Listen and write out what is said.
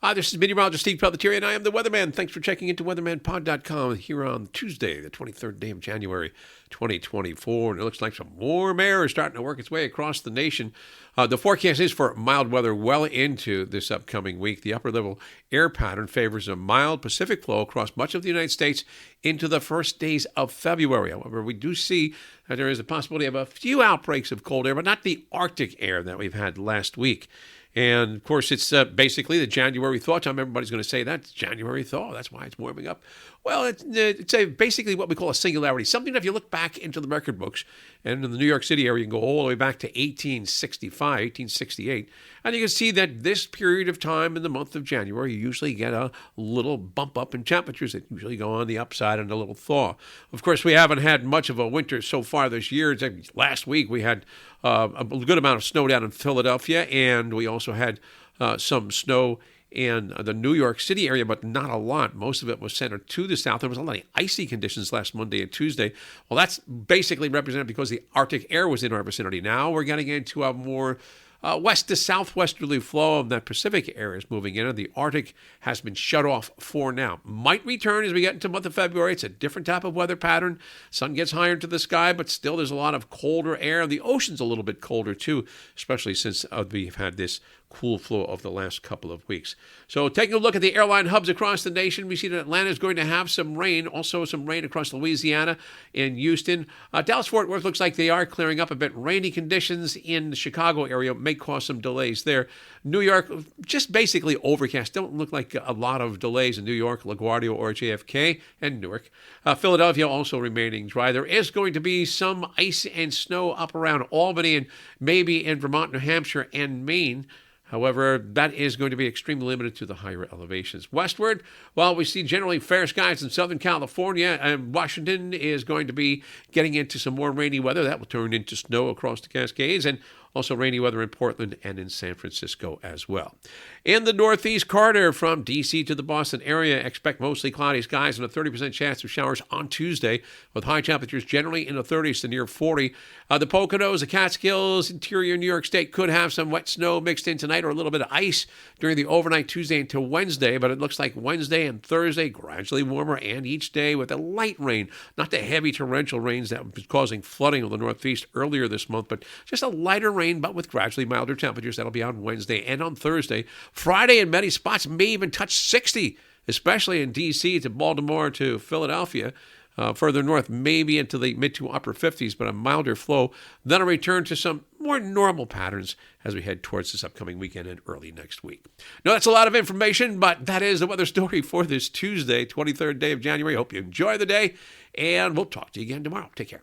This is meteorologist Steve Pelletier, and I am the Weatherman. Thanks for checking into weathermanpod.com here on Tuesday, the 23rd day of January, 2024. And it looks like some warm air is starting to work its way across the nation. The forecast is for mild weather well into this upcoming week. The upper-level air pattern favors a mild Pacific flow across much of the United States into the first days of February. However, we do see that there is a possibility of a few outbreaks of cold air, but not the Arctic air that we've had last week. And, of course, it's basically the January thaw time. Everybody's going to say that's January thaw. That's why it's warming up. Well, it's basically what we call a singularity. Something that if you look back into the record books, and in the New York City area, you can go all the way back to 1865, 1868, and you can see that this period of time in the month of January, you usually get a little bump up in temperatures that usually go on the upside and a little thaw. Of course, we haven't had much of a winter so far this year. Last week, we had a good amount of snow down in Philadelphia, and we also had some snow in the New York City area, but not a lot. Most of it was centered to the south. There was a lot of icy conditions last Monday and Tuesday. Well, that's basically represented because the Arctic air was in our vicinity. Now we're getting into a more west to southwesterly flow of that Pacific air is moving in, and the Arctic has been shut off for now. Might return as we get into the month of February. It's a different type of weather pattern. Sun gets higher into the sky, but still there's a lot of colder air. The ocean's a little bit colder too, especially since we've had this cool flow of the last couple of weeks. So taking a look at the airline hubs across the nation, we see that Atlanta is going to have some rain, also some rain across Louisiana and Houston. Dallas-Fort Worth looks like they are clearing up a bit. Rainy conditions in the Chicago area may cause some delays there. New York, just basically overcast. Don't look like a lot of delays in New York, LaGuardia or JFK, and Newark. Philadelphia also remaining dry. There is going to be some ice and snow up around Albany and maybe in Vermont, New Hampshire, and Maine. However, that is going to be extremely limited to the higher elevations. Westward, well, we see generally fair skies in Southern California, and Washington is going to be getting into some more rainy weather. That will turn into snow across the Cascades, and also rainy weather in Portland and in San Francisco as well. In the Northeast corridor from D.C. to the Boston area, expect mostly cloudy skies and a 30% chance of showers on Tuesday, with high temperatures generally in the 30s to near 40. The Poconos, the Catskills, interior New York State could have some wet snow mixed in tonight or a little bit of ice during the overnight Tuesday into Wednesday, but it looks like Wednesday and Thursday gradually warmer, and each day with a light rain, not the heavy torrential rains that was causing flooding on the Northeast earlier this month, but just a lighter rain, but with gradually milder temperatures. That'll be on Wednesday and on Thursday. Friday, in many spots, may even touch 60, especially in D.C. to Baltimore to Philadelphia. Further north, maybe into the mid to upper 50s, but a milder flow. Then a return to some more normal patterns as we head towards this upcoming weekend and early next week. Now, that's a lot of information, but that is the weather story for this Tuesday, 23rd day of January. Hope you enjoy the day, and we'll talk to you again tomorrow. Take care.